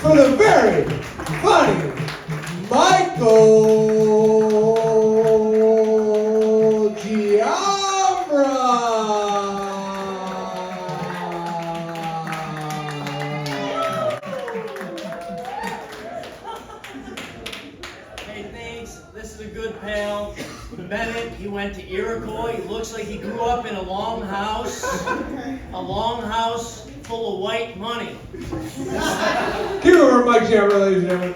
for the very funny Michael Giambra. Hey, thanks. This is a good pal. Bennett, he went to Iroquois. He looks like he grew up in a long house full of white money. Give it over Mike Giambra, ladies and gentlemen.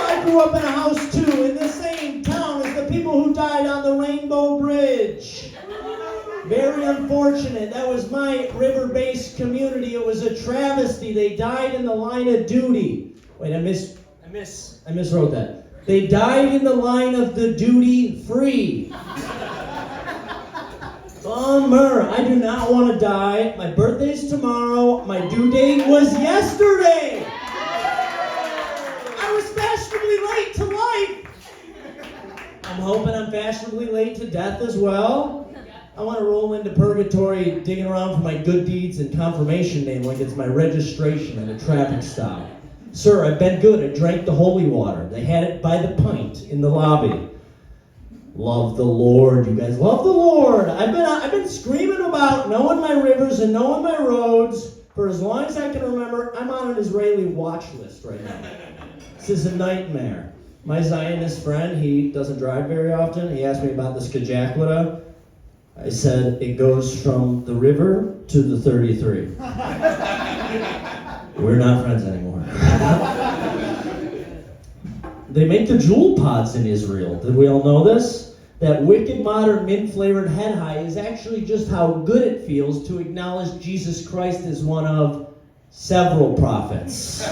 I grew up in a house too, in the same town as the people who died on the Rainbow Bridge. Very unfortunate. That was my river-based community. It was a travesty. They died in the line of duty. Wait, I miswrote that. They died in the line of the duty-free. Bummer. I do not want to die. My birthday's tomorrow. My due date was yesterday. I was fashionably late to life. I'm hoping I'm fashionably late to death as well. I want to roll into purgatory digging around for my good deeds and confirmation name like it's my registration at a traffic stop. Sir, I've been good. I drank the holy water. They had it by the pint in the lobby. Love the Lord. You guys love the Lord. I've been screaming about knowing my rivers and knowing my roads for as long as I can remember. I'm on an Israeli watch list right now. This is a nightmare. My Zionist friend, he doesn't drive very often. He asked me about the Skajaklita. I said, it goes from the river to the 33. We're not friends anymore. They make the jewel pods in Israel. Did we all know this? That wicked modern mint-flavored head high is actually just how good it feels to acknowledge Jesus Christ as one of several prophets.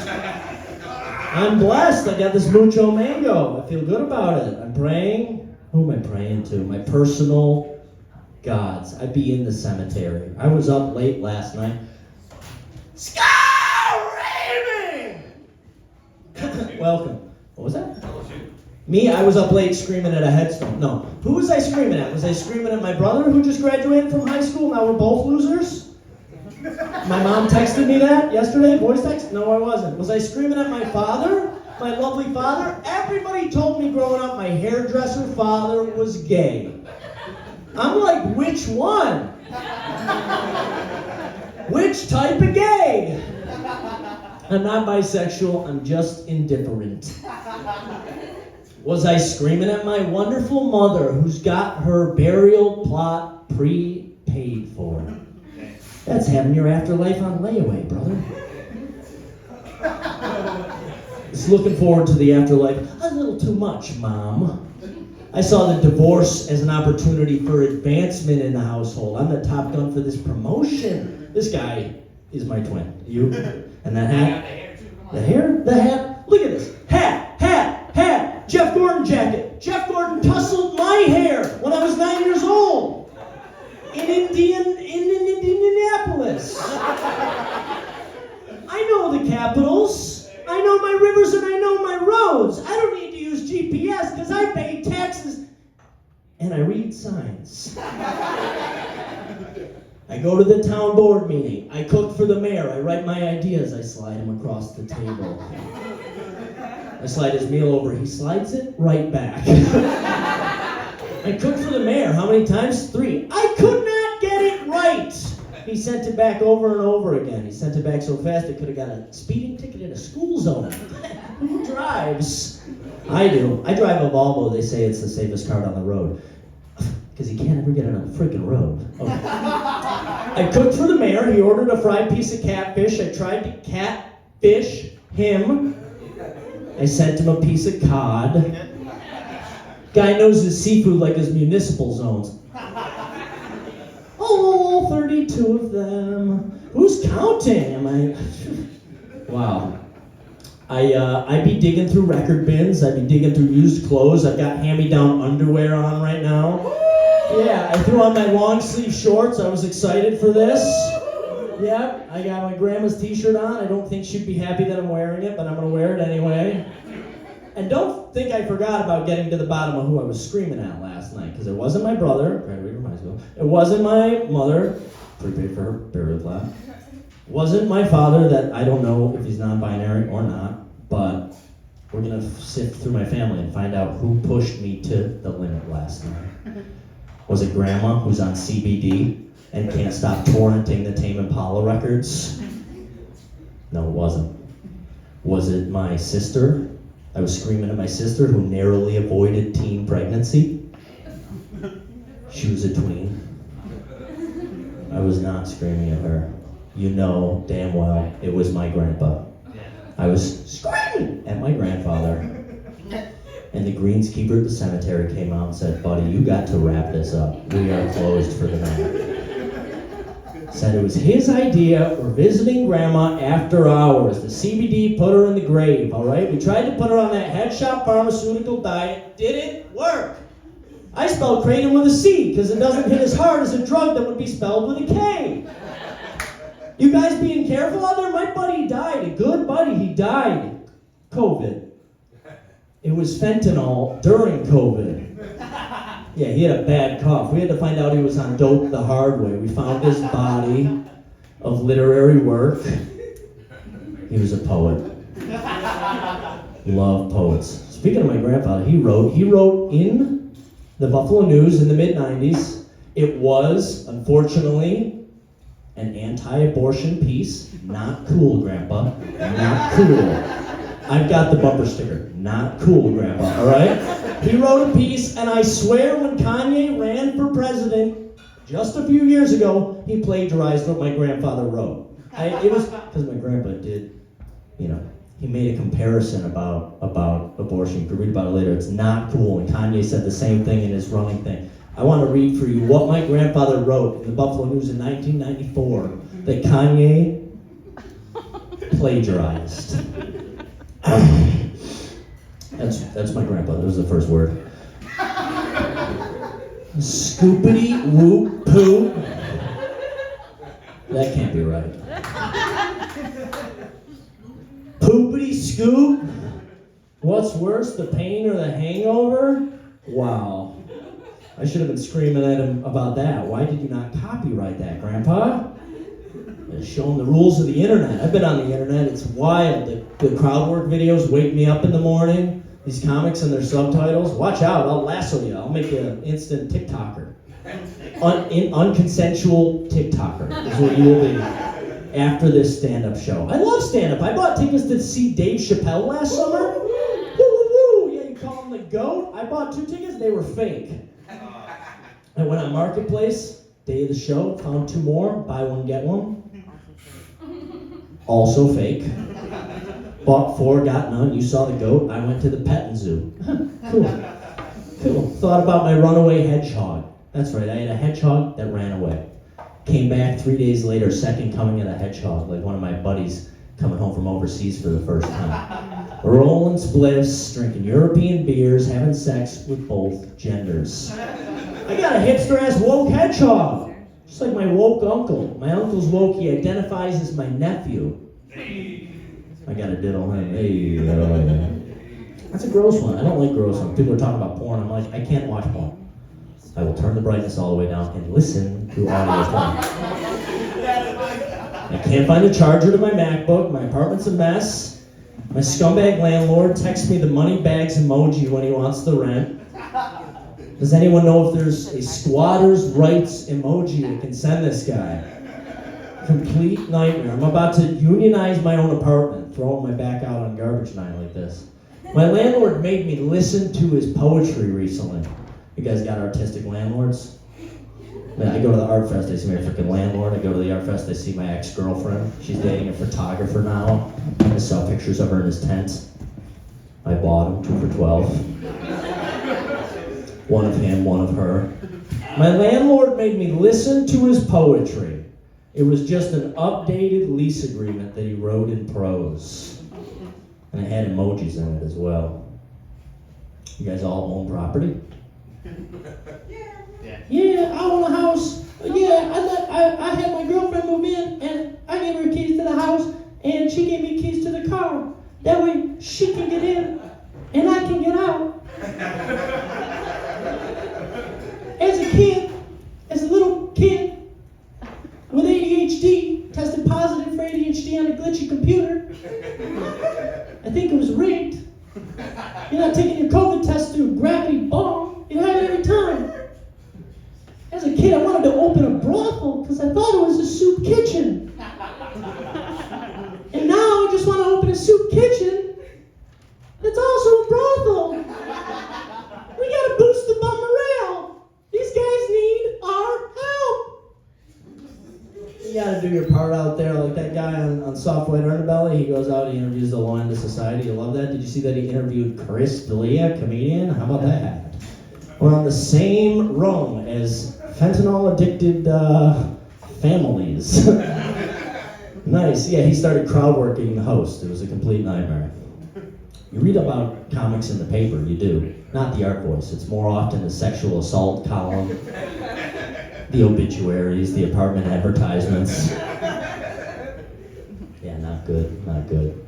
I'm blessed. I got this mucho mango. I feel good about it. I'm praying. Who am I praying to? My personal gods. I'd be in the cemetery. I was up late last night. Screaming! Welcome. What was that? Me? I was up late screaming at a headstone. No. Who was I screaming at? Was I screaming at my brother who just graduated from high school? Now we're both losers? My mom texted me that yesterday, voice text? No, I wasn't. Was I screaming at my father? My lovely father? Everybody told me growing up my hairdresser father was gay. I'm like, which one? Which type of gay? I'm not bisexual, I'm just indifferent. Was I screaming at my wonderful mother who's got her burial plot prepaid for? That's having your afterlife on layaway, brother. Just looking forward to the afterlife. A little too much, Mom. I saw the divorce as an opportunity for advancement in the household. I'm the top gun for this promotion. This guy is my twin. You? And that hat? The hair? The hat? Look at this. Hat! Jeff Gordon jacket. Jeff Gordon tussled my hair when I was 9 years old. In Indianapolis. I know the capitals. I know my rivers and I know my roads. I don't need to use GPS because I pay taxes and I read signs. I go to the town board meeting. I cook for the mayor. I write my ideas. I slide him across the table. I slide his meal over. He slides it right back. I cooked for the mayor. How many times? 3. I could not get it right. He sent it back over and over again. He sent it back so fast it could have got a speeding ticket in a school zone. Who drives? I do. I drive a Volvo. They say it's the safest car on the road. Because he can't ever get on a freaking road. Okay. I cooked for the mayor. He ordered a fried piece of catfish. I tried to catfish him. I sent him a piece of cod. Guy knows his seafood like his municipal zones. Oh, 32 of them. Who's counting? Am I? Wow. I'd be digging through record bins. I'd be digging through used clothes. I've got hand-me-down underwear on right now. Yeah, I threw on my long sleeve shorts. I was excited for this. Yep, I got my grandma's t-shirt on. I don't think she'd be happy that I'm wearing it, but I'm going to wear it anyway. And don't think I forgot about getting to the bottom of who I was screaming at last night, because it wasn't my brother, graduated from high school. It wasn't my mother, prepaid for her burial plot. Wasn't my father that I don't know if he's non-binary or not, but we're gonna sift through my family and find out who pushed me to the limit last night. Was it grandma who's on CBD and can't stop torrenting the Tame Impala records? No, it wasn't. Was it my sister? I was screaming at my sister who narrowly avoided teen pregnancy. She was a tween. I was not screaming at her. You know damn well it was my grandpa. I was screaming at my grandfather. And the greenskeeper at the cemetery came out and said, buddy, you got to wrap this up. We are closed for the night. Said it was his idea. We're visiting grandma after hours. The CBD put her in the grave, all right? We tried to put her on that head shop pharmaceutical diet. Didn't work. I spelled kratom with a C because it doesn't hit as hard as a drug that would be spelled with a K. You guys being careful out there? My buddy died, a good buddy, he died. COVID. It was fentanyl during COVID. Yeah, he had a bad cough. We had to find out he was on dope the hard way. We found his body of literary work. He was a poet. Love poets. Speaking of my grandfather, he wrote in the Buffalo News in the mid-90s. It was, unfortunately, an anti-abortion piece. Not cool, Grandpa. Not cool. I've got the bumper sticker. Not cool, Grandpa, all right? He wrote a piece, and I swear when Kanye ran for president just a few years ago, he plagiarized what my grandfather wrote. It was because my grandpa did, he made a comparison about abortion. You can read about it later. It's not cool, and Kanye said the same thing in his running thing. I want to read for you what my grandfather wrote in the Buffalo News in 1994 that Kanye plagiarized. That's my grandpa. That was the first word. Scoopity whoop poo. That can't be right. Poopity scoop. What's worse, the pain or the hangover? Wow. I should have been screaming at him about that. Why did you not copyright that, Grandpa? Show him the rules of the internet. I've been on the internet. It's wild. The crowd work videos wake me up in the morning. These comics and their subtitles. Watch out. I'll lasso you. I'll make you an instant TikToker. Unconsensual TikToker is what you will be after this stand-up show. I love stand-up. I bought tickets to see Dave Chappelle last summer. Woo, woo, woo. Yeah, you call him the GOAT? I bought 2 tickets. They were fake. I went on Marketplace, day of the show, found 2 more, buy one, get one. Also fake. Bought 4, got none. You saw the GOAT. I went to the petting zoo. Cool. Thought about my runaway hedgehog. That's right, I had a hedgehog that ran away. Came back 3 days later, second coming of the hedgehog, like one of my buddies coming home from overseas for the first time. Rolling spliffs, drinking European beers, having sex with both genders. I got a hipster-ass woke hedgehog. Just like my woke uncle. My uncle's woke, he identifies as my nephew. I gotta diddle him. Hey, That's a gross one. I don't like gross ones. People are talking about porn. I'm like, I can't watch porn. I will turn the brightness all the way down and listen to audio porn. I can't find a charger to my MacBook. My apartment's a mess. My scumbag landlord texts me the money bags emoji when he wants the rent. Does anyone know if there's a squatter's rights emoji that can send this guy? Complete nightmare. I'm about to unionize my own apartment, throwing my back out on garbage night like this. My landlord made me listen to his poetry recently. You guys got artistic landlords? I go to the art fest, I see my freaking landlord. I go to the art fest, I see my ex-girlfriend. She's dating a photographer now. I saw pictures of her in his tent. I bought them, 2 for $12. One of him, one of her. My landlord made me listen to his poetry. It was just an updated lease agreement that he wrote in prose. And it had emojis in it as well. You guys all own property? Yeah, I own a house. Yeah, I had my girlfriend move in, and I gave her keys to the house, and she gave me keys to the car. That way, she can get in, and I can get out. As a little kid, with ADHD, HD on a glitchy computer. I think it was rigged. You're not taking your COVID test through a gravity bomb. You hide it every time. As a kid, I wanted to open a brothel because I thought it was a soup kitchen. And now I just want to open a soup kitchen that's also a brothel. We gotta boost the bum morale. These guys need our help. You gotta do your part out there, like that guy on Soft White Underbelly. He goes out, he interviews the Law into Society. You love that? Did you see that he interviewed Chris D'Elia, comedian? How about that? We're on the same rung as fentanyl-addicted families. Nice. Yeah, he started crowd working the host. It was a complete nightmare. You read about comics in the paper, you do. Not the Art Voice. It's more often the sexual assault column, the obituaries, the apartment advertisements. Yeah, not good, not good.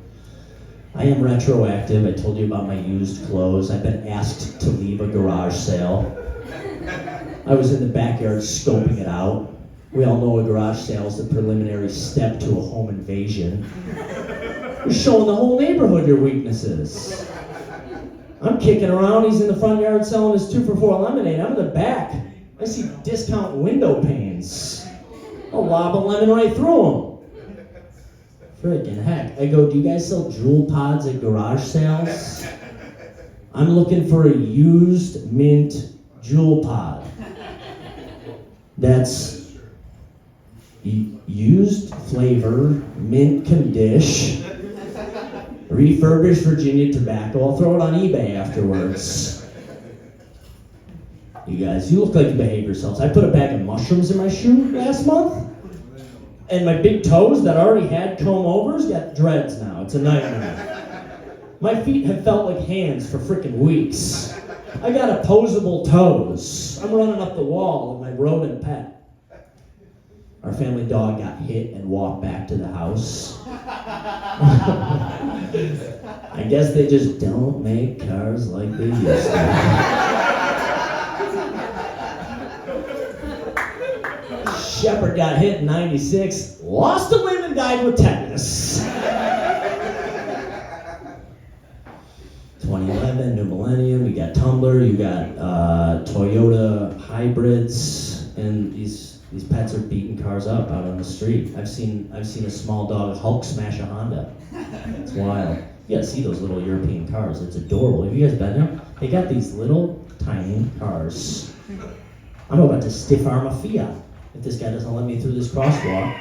I am retroactive. I told you about my used clothes. I've been asked to leave a garage sale. I was in the backyard scoping it out. We all know a garage sale is the preliminary step to a home invasion. You're showing the whole neighborhood your weaknesses. I'm kicking around, he's in the front yard selling his 2-for-4 lemonade. I'm in the back. I see discount window panes. I'll lob a lemon right through them. Friggin' heck. I go, do you guys sell jewel pods at garage sales? I'm looking for a used mint jewel pod. That's used flavor, mint condish, refurbished Virginia tobacco. I'll throw it on eBay afterwards. You guys, you look like you behave yourselves. I put a bag of mushrooms in my shoe last month, and my big toes that already had comb-overs got dreads now. It's a nightmare. My feet have felt like hands for frickin' weeks. I got opposable toes. I'm running up the wall with my rodent pet. Our family dog got hit and walked back to the house. I guess they just don't make cars like they used to. Shepherd got hit in '96, lost a limb and died with tetanus. 2011, new millennium, you got Tumblr, you got Toyota hybrids, and these pets are beating cars up out on the street. I've seen a small dog Hulk smash a Honda. It's wild. You gotta see those little European cars. It's adorable. Have you guys been there? They got these little tiny cars. I'm about to stiff arm a Fiat if this guy doesn't let me through this crosswalk.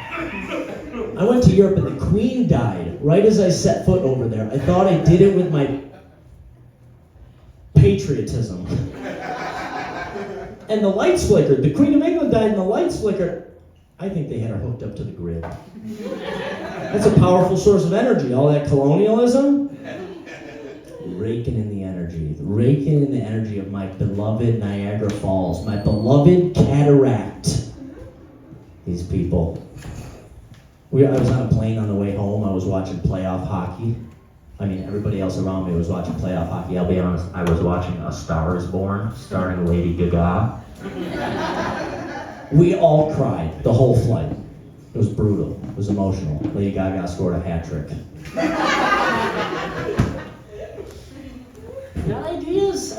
I went to Europe and the Queen died right as I set foot over there. I thought I did it with my patriotism. And the lights flickered. The Queen of England died and the lights flickered. I think they had her hooked up to the grid. That's a powerful source of energy. All that colonialism. Raking in the energy. Raking in the energy of my beloved Niagara Falls. My beloved cataract. These people. I was on a plane on the way home. I was watching playoff hockey. I mean, everybody else around me was watching playoff hockey. I'll be honest, I was watching A Star is Born, starring Lady Gaga. We all cried the whole flight. It was brutal. It was emotional. Lady Gaga scored a hat trick. I got ideas.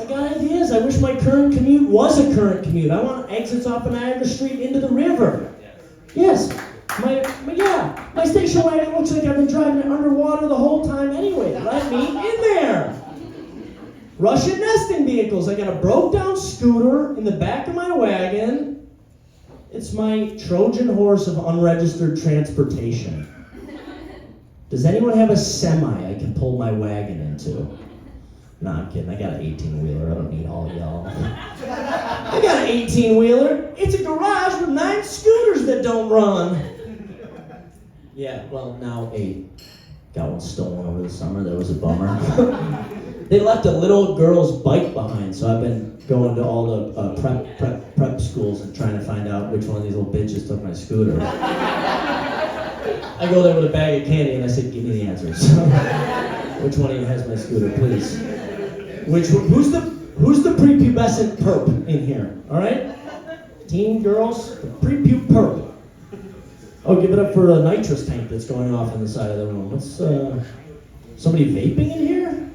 I wish my current commute was a current commute. I want exits off of Niagara Street into the river. Yes. My station wagon looks like I've been driving it underwater the whole time anyway. Let me in there. Russian nesting vehicles. I got a broke down scooter in the back of my wagon. It's my Trojan horse of unregistered transportation. Does anyone have a semi I can pull my wagon into? No, I'm kidding. I got an 18-wheeler. I don't need all y'all. I got an 18-wheeler. It's a garage with 9 scooters that don't run. Yeah, well, now 8. Got one stolen over the summer. That was a bummer. They left a little girl's bike behind, so I've been going to all the prep schools and trying to find out which one of these little bitches took my scooter. I go there with a bag of candy and I said, give me the answers. Which one of you has my scooter, please? Who's the prepubescent perp in here? All right, teen girls, the prepub perp. Oh, give it up for a nitrous tank that's going off on the side of the room. What's, somebody vaping in here?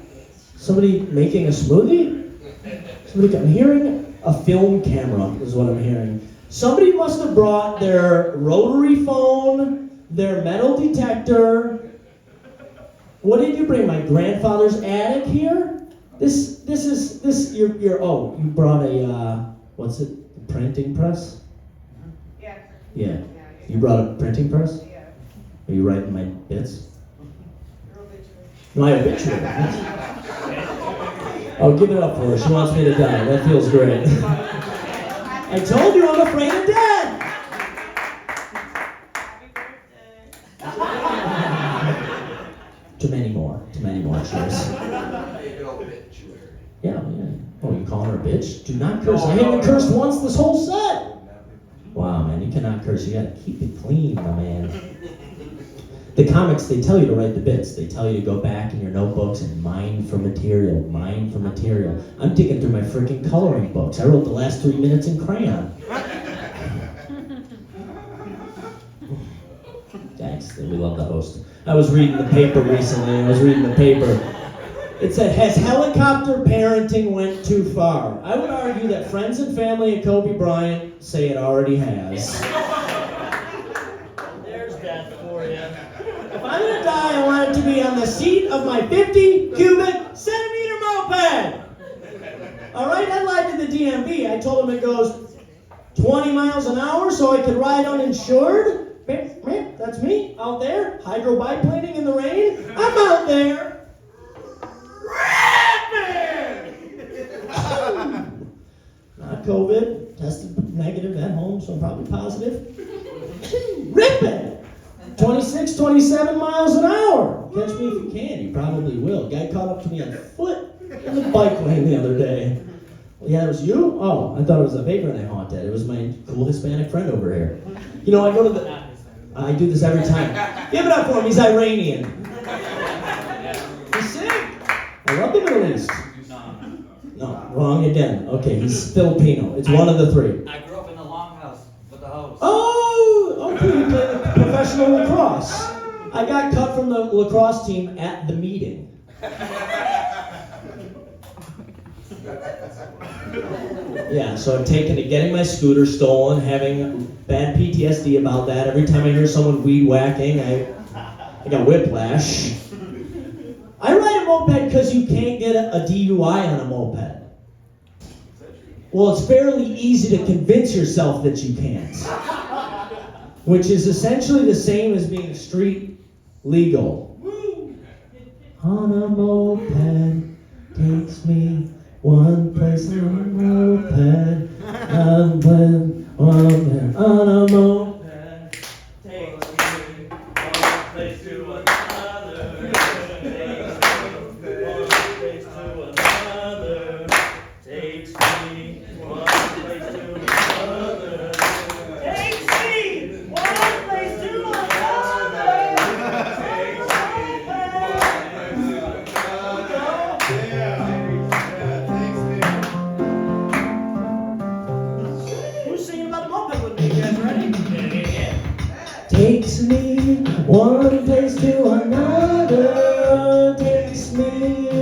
Somebody making a smoothie? I'm hearing a film camera is what I'm hearing. Somebody must have brought their rotary phone, their metal detector. What did you bring? My grandfather's attic here? You brought a, what's it, a printing press? Yeah. You brought a printing press? Yeah. Are you writing my bits? My obituary. Oh, give it up for her. She wants me to die. That feels great. I told you I'm afraid of death. To many more, cheers. Yeah. Oh, you calling her a bitch? Do not curse. I haven't cursed once this whole set. Wow, man, you cannot curse. You gotta keep it clean, my man. The comics, they tell you to write the bits. They tell you to go back in your notebooks and mine for material. I'm digging through my freaking coloring books. I wrote the last 3 minutes in crayon. Thanks, we love the host. I was reading the paper recently. It said, has helicopter parenting went too far? I would argue that friends and family of Kobe Bryant say it already has. There's death for you. If I'm gonna die, I want it to be on the seat of my 50 cubic centimeter moped. All right, I lied to the DMV. I told him it goes 20 miles an hour so I could ride uninsured. That's me out there, hydro biplaning in the rain. I'm out there. Not COVID, tested negative at home, so I'm probably positive. Ripping! 26, 27 miles an hour. Catch me if you can, you probably will. Guy caught up to me on foot in the bike lane the other day. Yeah, it was you? Oh, I thought it was a vagrant I haunted. It was my cool Hispanic friend over here. You know, I do this every time. Give it up for him, he's Iranian. He's sick. I love the Middle East. No, wrong again. Okay, he's Filipino. It's one of the three. I grew up in the longhouse with the hose. Oh, okay, you played professional lacrosse. I got cut from the lacrosse team at the meeting. Yeah, so I'm taken to getting my scooter stolen, having bad PTSD about that. Every time I hear someone weed whacking, I got whiplash. I ride a moped because you can't get a DUI on a moped. Well, it's fairly easy to convince yourself that you can't. Which is essentially the same as being street legal. On a moped takes me one place on a moped. On a moped takes me one place to another. Takes me one place to another. Takes me one place to another. Who's singing about the moped with me? You guys ready? Yeah. Takes me one place to another. Takes me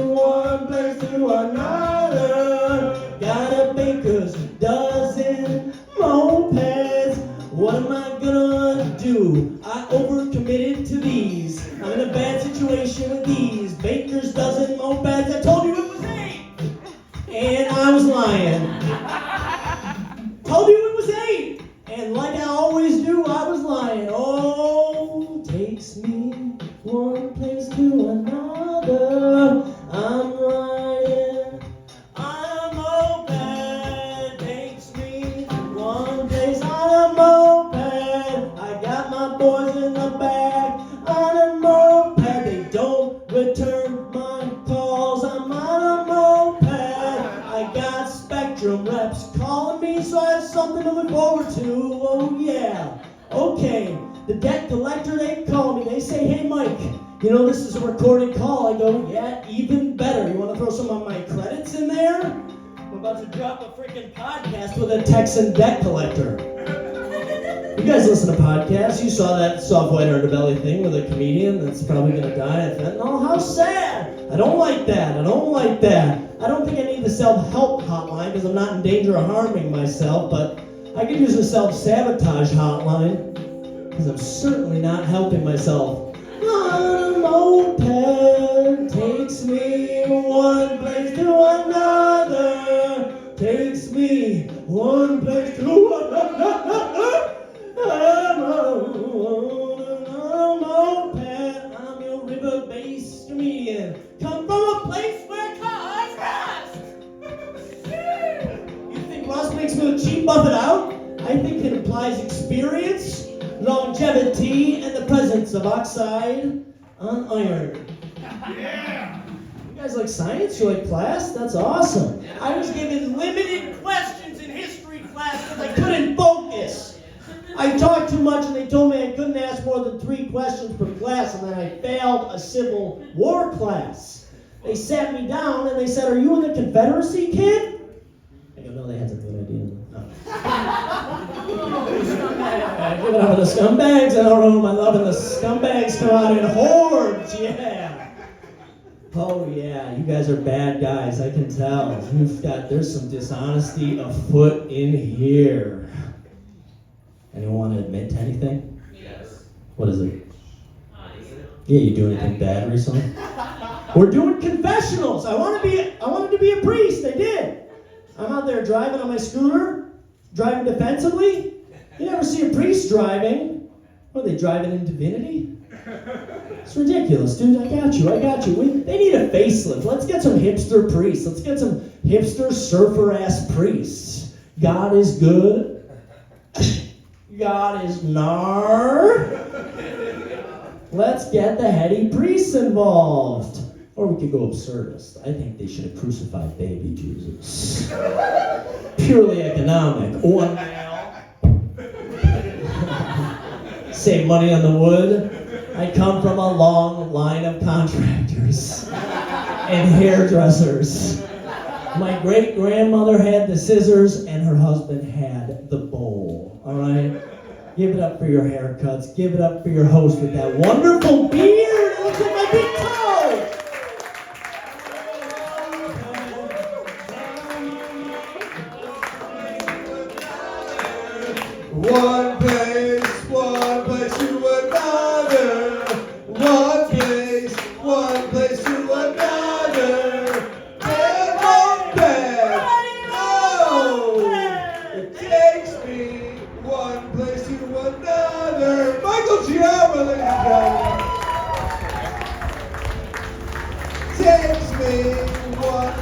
one place to another. Got a baker's dozen mopeds. What am I gonna do? I overcommitted to these. I'm in a bad situation with these baker's dozen mopeds. I told you it was 8, and I was lying. Told you it was 8, and like I always do, I was lying. Oh, takes me one place to another. I'm riding on a moped. Takes me one place on a moped. I got my boys in the back on a moped. They don't return my calls. I'm on a moped. I got Spectrum reps calling me, so I have something to look forward to. Oh yeah. Okay. The debt collector, they call me. They say, hey Mike, you know this is a recorded call. I go, yeah, even better. You want to throw some of my credits in there? I'm about to drop a freaking podcast with a Texan debt collector. You guys listen to podcasts. You saw that soft white underbelly thing with a comedian that's probably gonna die of fentanyl. How sad! I don't like that. I don't like that. I don't think I need the self-help hotline because I'm not in danger of harming myself, but I could use a self-sabotage hotline because I'm certainly not helping myself. A moped takes me one place to another. Takes me one place to another. I'm a moped. I'm your river-based comedian. Come from a place where cars rust. You think rust makes me look cheap? Buff it out. I think it implies experience, longevity, and the presence of oxide on iron. Yeah. You guys like science? You like class? That's awesome. I was given limited questions in history class because I couldn't focus. I talked too much and they told me I couldn't ask more than 3 questions per class, and then I failed a Civil War class. They sat me down and they said, "Are you in the Confederacy, kid?" I go, "No, they had a good idea." No. Give it up for the scumbags in the room. I love it. The scumbags come out in hordes. Yeah. Oh yeah, you guys are bad guys. I can tell. There's some dishonesty afoot in here. Anyone want to admit to anything? Yes. What is it? Yeah, you do anything bad recently? We're doing confessionals. I wanted to be a priest. I did. I'm out there driving on my scooter, driving defensively. You never see a priest driving. What, are they driving in divinity? It's ridiculous, dude. I got you. They need a facelift. Let's get some hipster priests. Let's get some hipster surfer-ass priests. God is good. God is nar. Let's get the heady priests involved. Or we could go absurdist. I think they should have crucified baby Jesus. Purely economic. One nail. Save money on the wood. I come from a long line of contractors and hairdressers. My great-grandmother had the scissors and her husband had the bowl. All right? Give it up for your haircuts. Give it up for your host with that wonderful beard. It looks like my big toe. One place to another. One place to another. And one bed. Oh, it takes me one place to another. Michael Giamma, ladies and gentlemen. Takes me one